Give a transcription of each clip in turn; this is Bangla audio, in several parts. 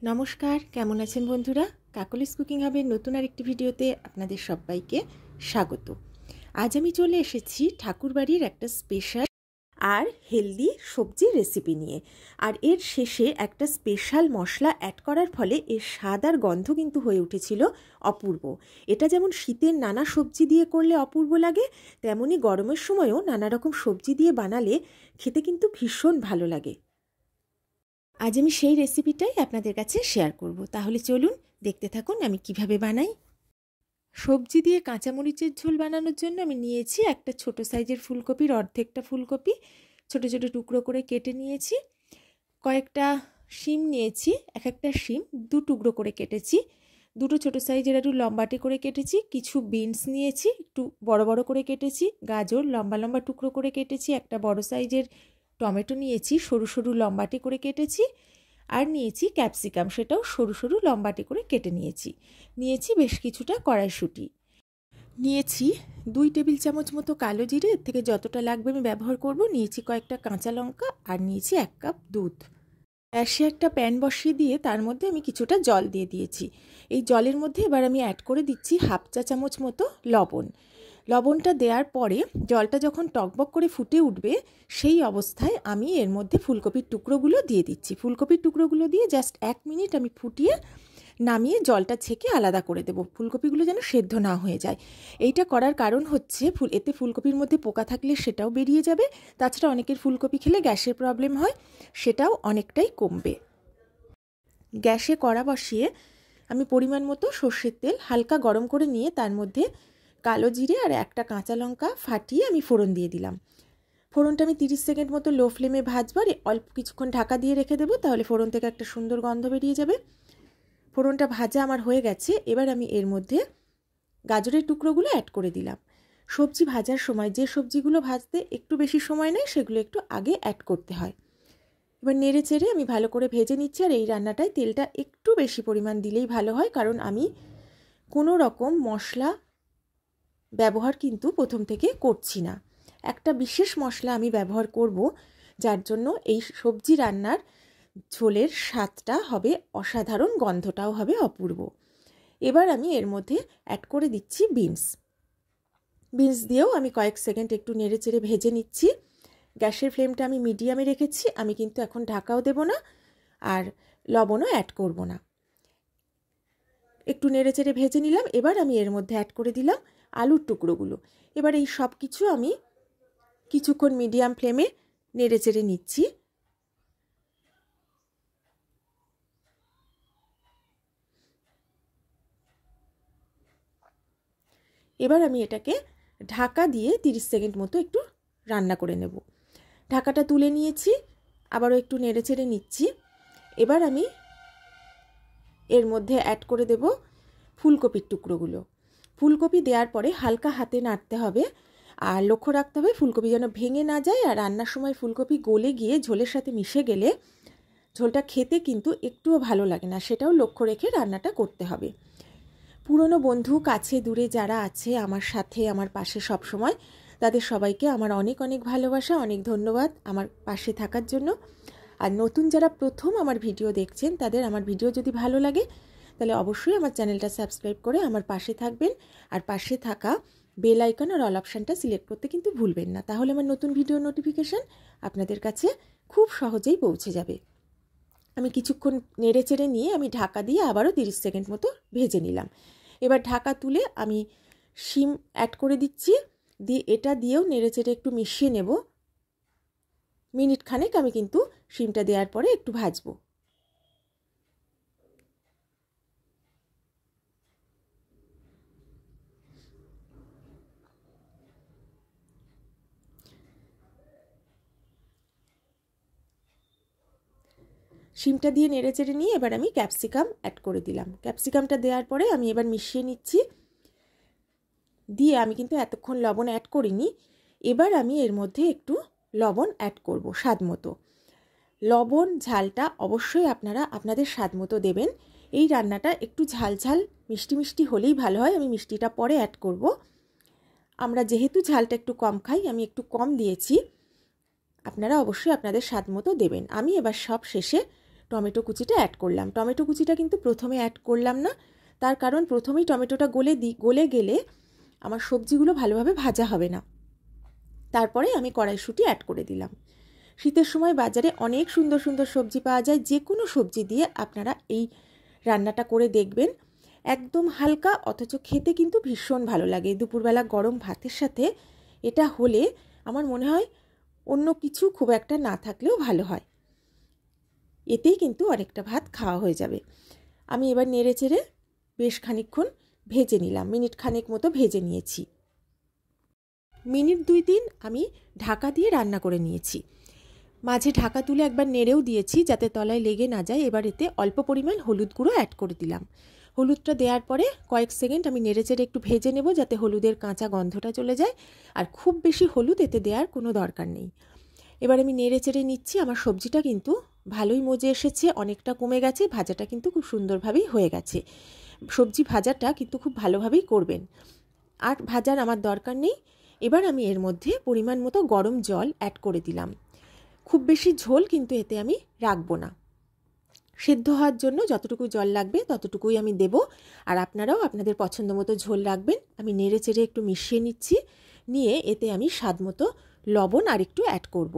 নমস্কার, কেমন আছেন বন্ধুরা? কাকলিস কুকিং হাবের নতুন আরেকটি ভিডিওতে আপনাদের সবাইকে স্বাগত। আজ আমি চলে এসেছি ঠাকুরবাড়ির একটা স্পেশাল আর হেলদি সবজি রেসিপি নিয়ে। আর এর শেষে একটা স্পেশাল মশলা অ্যাড করার ফলে এর স্বাদ আর গন্ধ কিন্তু হয়ে উঠেছিল অপূর্ব। এটা যেমন শীতের নানা সবজি দিয়ে করলে অপূর্ব লাগে, তেমনি গরমের সময়ও নানা রকম সবজি দিয়ে বানালে খেতে কিন্তু ভীষণ ভালো লাগে। আজ আমি সেই রেসিপিটাই আপনাদের কাছে শেয়ার করব। তাহলে চলুন দেখতে থাকুন আমি কিভাবে বানাই। সবজি দিয়ে কাঁচামরিচের ঝোল বানানোর জন্য আমি নিয়েছি একটা ছোট সাইজের ফুলকপির অর্ধেকটা ফুলকপি ছোট ছোট টুকরো করে কেটে নিয়েছি। কয়েকটা শিম নিয়েছি, এক একটা শিম দু টুকরো করে কেটেছি। দুটো ছোট সাইজের একটু লম্বাটে করে কেটেছি। কিছু বিনস নিয়েছি, একটু বড় বড় করে কেটেছি। গাজর লম্বা লম্বা টুকরো করে কেটেছি। একটা বড় সাইজের টমেটো নিয়েছি, সরু সরু লম্বাটে করে কেটেছি। আর নিয়েছি ক্যাপসিকাম, সেটাও সরু সরু লম্বাটে করে কেটে নিয়েছি। নিয়েছি বেশ কিছুটা কড়াইশুঁটি। নিয়েছি 2 টেবিল চামচ মতো কালো জিরে, এর থেকে যতটা লাগবে আমি ব্যবহার করব। নিয়েছি কয়েকটা কাঁচা লঙ্কা আর নিয়েছি 1 কাপ দুধ। গ্যাসে একটা প্যান বসিয়ে দিয়ে তার মধ্যে আমি কিছুটা জল দিয়ে দিয়েছি। এই জলের মধ্যে এবার আমি অ্যাড করে দিচ্ছি 1/2 চা চামচ মতো লবণ। লবণটা দেওয়ার পরে জলটা যখন টকবক করে ফুটে উঠবে সেই অবস্থায় আমি এর মধ্যে ফুলকপির টুকরোগুলো দিয়ে দিচ্ছি। ফুলকপির টুকরোগুলো দিয়ে জাস্ট 1 মিনিট আমি ফুটিয়ে নামিয়ে জলটা ছেঁকে আলাদা করে দেবো। ফুলকপিগুলো যেন সেদ্ধ না হয়ে যায়। এইটা করার কারণ হচ্ছে এতে ফুলকপির মধ্যে পোকা থাকলে সেটাও বেরিয়ে যাবে। তাছাড়া অনেকের ফুলকপি খেলে গ্যাসের প্রবলেম হয়, সেটাও অনেকটাই কমবে। গ্যাসে কড়া বসিয়ে আমি পরিমাণ মতো সর্ষের তেল হালকা গরম করে নিয়ে তার মধ্যে কালো জিরে আর একটা কাঁচা লঙ্কা ফাটিয়ে আমি ফোড়ন দিয়ে দিলাম। ফোড়নটা আমি 30 সেকেন্ড মতো লো ফ্লেমে ভাজবো আর অল্প কিছুক্ষণ ঢাকা দিয়ে রেখে দেবো, তাহলে ফোড়ন থেকে একটা সুন্দর গন্ধ বেরিয়ে যাবে। ফোড়নটা ভাজা আমার হয়ে গেছে। এবার আমি এর মধ্যে গাজরের টুকরোগুলো অ্যাড করে দিলাম। সবজি ভাজার সময় যে সবজিগুলো ভাজতে একটু বেশি সময় নেয় সেগুলো একটু আগে অ্যাড করতে হয়। এবার নেড়ে চেড়ে আমি ভালো করে ভেজে নিচ্ছি। আর এই রান্নাটায় তেলটা একটু বেশি পরিমাণ দিলেই ভালো হয়, কারণ আমি কোনো রকম মশলা ব্যবহার কিন্তু প্রথম থেকে করছি না। একটা বিশেষ মশলা আমি ব্যবহার করব, যার জন্য এই সবজি রান্নার ঝোলের স্বাদটা হবে অসাধারণ, গন্ধটাও হবে অপূর্ব। এবার আমি এর মধ্যে অ্যাড করে দিচ্ছি বিনস দিয়েও আমি কয়েক সেকেন্ড একটু নেড়ে চেড়ে ভেজে নিচ্ছি। গ্যাসের ফ্লেমটা আমি মিডিয়ামে রেখেছি। আমি কিন্তু এখন ঢাকাও দেব না আর লবণও অ্যাড করব না। একটু নেড়ে চেড়ে ভেজে নিলাম। এবার আমি এর মধ্যে অ্যাড করে দিলাম আলুর টুকরোগুলো। এবার এই সব কিছু আমি কিছুক্ষণ মিডিয়াম ফ্লেমে নেড়ে চেড়ে নিচ্ছি। এবার আমি এটাকে ঢাকা দিয়ে 30 সেকেন্ড মতো একটু রান্না করে নেব। ঢাকাটা তুলে নিয়েছি, আবারও একটু নেড়ে চেড়ে নিচ্ছি। এবার আমি এর মধ্যে অ্যাড করে দেব ফুলকপির টুকরোগুলো। ফুলকপি দেওয়ার পরে হালকা হাতে নাড়তে হবে আর লক্ষ্য রাখতে হবে ফুলকপি যেন ভেঙে না যায়। আর রান্নার সময় ফুলকপি গলে গিয়ে ঝোলের সাথে মিশে গেলে ঝোলটা খেতে কিন্তু একটুও ভালো লাগে না, সেটাও লক্ষ্য রেখে রান্নাটা করতে হবে। পুরনো বন্ধু কাছে দূরে যারা আছে আমার সাথে আমার পাশে সব সময়, তাদের সবাইকে আমার অনেক অনেক ভালোবাসা, অনেক ধন্যবাদ আমার পাশে থাকার জন্য। আর নতুন যারা প্রথম আমার ভিডিও দেখছেন, তাদের আমার ভিডিও যদি ভালো লাগে তাহলে অবশ্যই আমার চ্যানেলটা সাবস্ক্রাইব করে আমার পাশে থাকবেন। আর পাশে থাকা বেল আইকন আর অল অপশানটা সিলেক্ট করতে কিন্তু ভুলবেন না, তাহলে আমার নতুন ভিডিও নোটিফিকেশান আপনাদের কাছে খুব সহজেই পৌঁছে যাবে। আমি কিছুক্ষণ নেড়ে চেড়ে নিয়ে আমি ঢাকা দিয়ে আবারও 30 সেকেন্ড মতো ভেজে নিলাম। এবার ঢাকা তুলে আমি শিম অ্যাড করে দিচ্ছি। দিয়ে এটা দিয়েও নেড়ে চেড়ে একটু মিশিয়ে নেব। মিনিট খানেক আমি কিন্তু শিমটা দেওয়ার পরে একটু ভাজবো। শিমটা দিয়ে নেড়ে চেড়ে নিয়ে এবার আমি ক্যাপসিকাম অ্যাড করে দিলাম। ক্যাপসিকামটা দেওয়ার পরে আমি এবার মিশিয়ে নিচ্ছি। দিয়ে আমি কিন্তু এতক্ষণ লবণ অ্যাড করিনি। এবার আমি এর মধ্যে একটু লবণ অ্যাড করব স্বাদ মতো। লবণ ঝালটা অবশ্যই আপনারা আপনাদের স্বাদ মতো দেবেন। এই রান্নাটা একটু ঝাল ঝাল মিষ্টি মিষ্টি হলেই ভালো হয়। আমি মিষ্টিটা পরে অ্যাড করব। আমরা যেহেতু ঝালটা একটু কম খাই, আমি একটু কম দিয়েছি। আপনারা অবশ্যই আপনাদের স্বাদ মতো দেবেন। আমি এবার সব শেষে টমেটো কুচিটা অ্যাড করলাম। টমেটো কুচিটা কিন্তু প্রথমে অ্যাড করলাম না, তার কারণ প্রথমেই টমেটোটা গলে গেলে আমার সবজিগুলো ভালোভাবে ভাজা হবে না। তারপরে আমি কড়াইশুঁটি অ্যাড করে দিলাম। শীতের সময় বাজারে অনেক সুন্দর সুন্দর সবজি পাওয়া যায়, যে কোনো সবজি দিয়ে আপনারা এই রান্নাটা করে দেখবেন। একদম হালকা, অথচ খেতে কিন্তু ভীষণ ভালো লাগে। দুপুরবেলা গরম ভাতের সাথে এটা হলে আমার মনে হয় অন্য কিছু খুব একটা না থাকলেও ভালো হয়, এতেই কিন্তু অনেকটা ভাত খাওয়া হয়ে যাবে। আমি এবার নেড়ে চেড়ে বেশ খানিকক্ষণ ভেজে নিলাম, মিনিট খানেক মতো ভেজে নিয়েছি। মিনিট 2-3 আমি ঢাকা দিয়ে রান্না করে নিয়েছি। মাঝে ঢাকা তুলে একবার নেড়েও দিয়েছি যাতে তলায় লেগে না যায়। এবার এতে অল্প পরিমাণ হলুদ গুঁড়ো অ্যাড করে দিলাম। হলুদটা দেওয়ার পরে কয়েক সেকেন্ড আমি নেড়েচেড়ে একটু ভেজে নেব যাতে হলুদের কাঁচা গন্ধটা চলে যায়, আর খুব বেশি হলুদ এতে দেওয়ার কোনো দরকার নেই। এবার আমি নেড়েচেড়ে নিচ্ছি। আমার সবজিটা কিন্তু ভালোই মজে এসেছে, অনেকটা কমে গেছে, ভাজাটা কিন্তু খুব সুন্দরভাবেই হয়ে গেছে। সবজি ভাজাটা কিন্তু খুব ভালোভাবেই করবেন, আর ভাজার আমার দরকার নেই। এবার আমি এর মধ্যে পরিমাণ মতো গরম জল অ্যাড করে দিলাম। খুব বেশি ঝোল কিন্তু এতে আমি রাখবো না, সেদ্ধ হওয়ার জন্য যতটুকু জল লাগবে ততটুকুই আমি দেব, আর আপনারাও আপনাদের পছন্দ মতো ঝোল রাখবেন। আমি নেড়ে চেড়ে একটু মিশিয়ে নিচ্ছি, নিয়ে এতে আমি স্বাদ মতো লবণ আর একটু অ্যাড করব।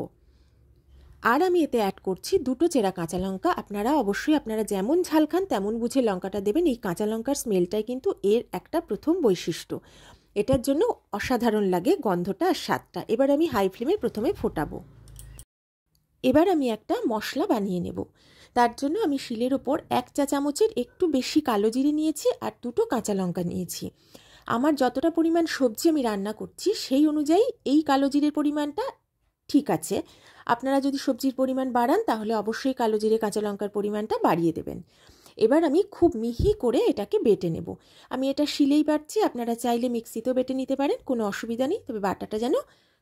আর আমি এতে অ্যাড করছি 2টো চেরা কাঁচা লঙ্কা। আপনারা অবশ্যই আপনারা যেমন ঝাল খান তেমন বুঝে লঙ্কাটা দেবেন। এই কাঁচা লঙ্কার স্মেলটাই কিন্তু এর একটা প্রথম বৈশিষ্ট্য, এটার জন্য অসাধারণ লাগে গন্ধটা আর স্বাদটা। এবার আমি হাই ফ্লেমে প্রথমে ফোটাবো। এবার আমি একটা মশলা বানিয়ে নেব। তার জন্য আমি শিলের ওপর 1 চা চামচের একটু বেশি কালো জিরে নিয়েছি আর 2টো কাঁচা লঙ্কা নিয়েছি। আমার যতটা পরিমাণ সবজি আমি রান্না করছি সেই অনুযায়ী এই কালো জিরের পরিমাণটা ঠিক আছে। আপনারা যদি সবজির পরিমাণ বাড়ান তাহলে অবশ্যই কালো জিরে কাঁচা লঙ্কার পরিমাণটা বাড়িয়ে দেবেন। এবার আমি খুব মিহি করে এটাকে বেটে নেব। আমি এটা শিলেই বাটছি, আপনারা চাইলে মিক্সিতেও বেটে নিতে পারেন, কোনো অসুবিধা নেই, তবে বাটাটা যেন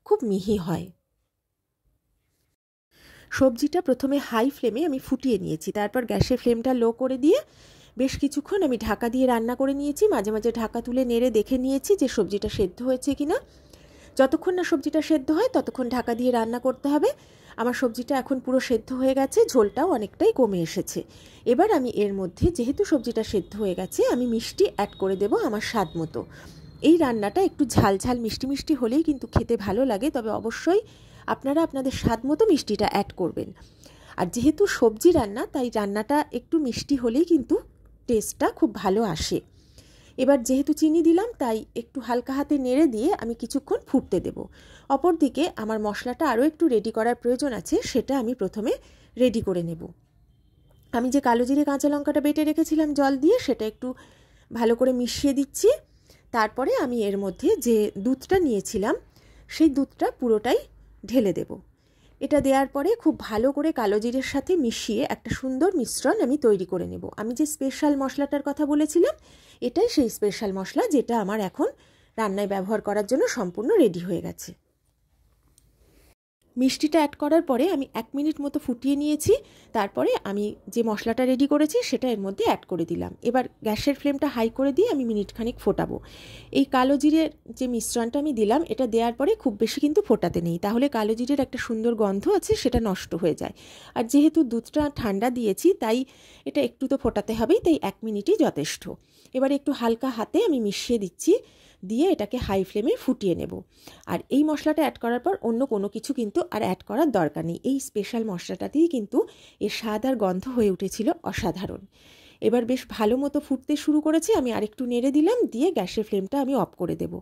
খুব মিহি হয়। সবজিটা প্রথমে হাই ফ্লেমে আমি ফুটিয়ে নিয়েছি, তারপর গ্যাসের ফ্লেমটা লো করে দিয়ে বেশ কিছুক্ষণ আমি ঢাকা দিয়ে রান্না করে নিয়েছি। মাঝে মাঝে ঢাকা তুলে নেড়ে দেখে নিয়েছি যে সবজিটা সেদ্ধ হয়েছে কিনা। যতক্ষণ না সবজিটা সেদ্ধ হয় ততক্ষণ ঢাকা দিয়ে রান্না করতে হবে। আমার সবজিটা এখন পুরো সেদ্ধ হয়ে গেছে, ঝোলটাও অনেকটাই কমে এসেছে। এবার আমি এর মধ্যে, যেহেতু সবজিটা সেদ্ধ হয়ে গেছে, আমি মিষ্টি অ্যাড করে দেব আমার স্বাদ মতো। এই রান্নাটা একটু ঝাল ঝাল মিষ্টি মিষ্টি হলেই কিন্তু খেতে ভালো লাগে, তবে অবশ্যই আপনারা আপনাদের স্বাদ মতো মিষ্টিটা অ্যাড করবেন। আর যেহেতু সবজি রান্না, তাই রান্নাটা একটু মিষ্টি হলেই কিন্তু টেস্টটা খুব ভালো আসে। এবার যেহেতু চিনি দিলাম তাই একটু হালকা হাতে নেড়ে দিয়ে আমি কিছুক্ষণ ফুটতে দেব। অপরদিকে আমার মশলাটা আরও একটু রেডি করার প্রয়োজন আছে, সেটা আমি প্রথমে রেডি করে নেব। আমি যে কালো জিরে কাঁচা লঙ্কাটা বেটে রেখেছিলাম জল দিয়ে, সেটা একটু ভালো করে মিশিয়ে দিচ্ছি। তারপরে আমি এর মধ্যে যে দুধটা নিয়েছিলাম সেই দুধটা পুরোটাই ঢেলে দেব। এটা দেওয়ার পরে খুব ভালো করে কালো জিরের সাথে মিশিয়ে একটা সুন্দর মিশ্রণ আমি তৈরি করে নেব। আমি যে স্পেশাল মশলাটার কথা বলেছিলাম, এটাই সেই স্পেশাল মশলা যেটা আমার এখন রান্নায় ব্যবহার করার জন্য সম্পূর্ণ রেডি হয়ে গেছে। মিষ্টিটা অ্যাড করার পরে আমি 1 মিনিট মতো ফুটিয়ে নিয়েছি। তারপরে আমি যে মশলাটা রেডি করেছি সেটা এর মধ্যে অ্যাড করে দিলাম। এবার গ্যাসের ফ্লেমটা হাই করে দিয়ে আমি মিনিট খানিক ফোটাবো। এই কালো জিরের যে মিশ্রণটা আমি দিলাম, এটা দেওয়ার পরে খুব বেশি কিন্তু ফোটাতে নেই, তাহলে কালো জিরের একটা সুন্দর গন্ধ আছে সেটা নষ্ট হয়ে যায়। আর যেহেতু দুধটা ঠান্ডা দিয়েছি তাই এটা একটু তো ফোটাতে হবেই, তাই 1 মিনিটই যথেষ্ট। এবার একটু হালকা হাতে আমি মিশিয়ে দিচ্ছি, দিয়ে এটাকে হাই ফ্লেমে ফুটিয়ে নেব। আর এই মশলাটা অ্যাড করার পর অন্য কোনো কিছু কিন্তু আর অ্যাড করার দরকার নেই। এই স্পেশাল মশলাটাতেই কিন্তু এর স্বাদ আর গন্ধ হয়ে উঠেছিল অসাধারণ। এবার বেশ ভালো মতো ফুটতে শুরু করেছে, আমি আরেকটু নেড়ে দিলাম, দিয়ে গ্যাসের ফ্লেমটা আমি অফ করে দেব।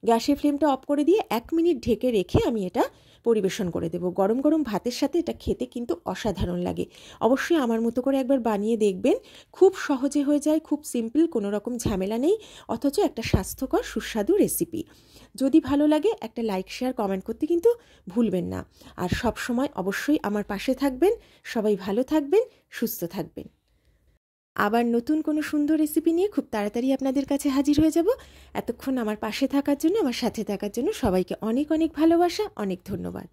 গ্যাসের ফ্লেমটা অফ করে দিয়ে 1 মিনিট ঢেকে রেখে আমি এটা পরিবেশন করে দেব। গরম গরম ভাতের সাথে এটা খেতে কিন্তু অসাধারণ লাগে। অবশ্যই আমার মতো করে একবার বানিয়ে দেখবেন, খুব সহজে হয়ে যায়, খুব সিম্পল, কোনো রকম ঝামেলা নেই, অথচ একটা স্বাস্থ্যকর সুস্বাদু রেসিপি। যদি ভালো লাগে একটা লাইক শেয়ার কমেন্ট করতে কিন্তু ভুলবেন না। আর সব সময় অবশ্যই আমার পাশে থাকবেন। সবাই ভালো থাকবেন, সুস্থ থাকবেন। আবার নতুন কোনো সুন্দর রেসিপি নিয়ে খুব তাড়াতাড়ি আপনাদের কাছে হাজির হয়ে যাব। এতক্ষণ আমার পাশে থাকার জন্য, আমার সাথে থাকার জন্য সবাইকে অনেক অনেক ভালোবাসা, অনেক ধন্যবাদ।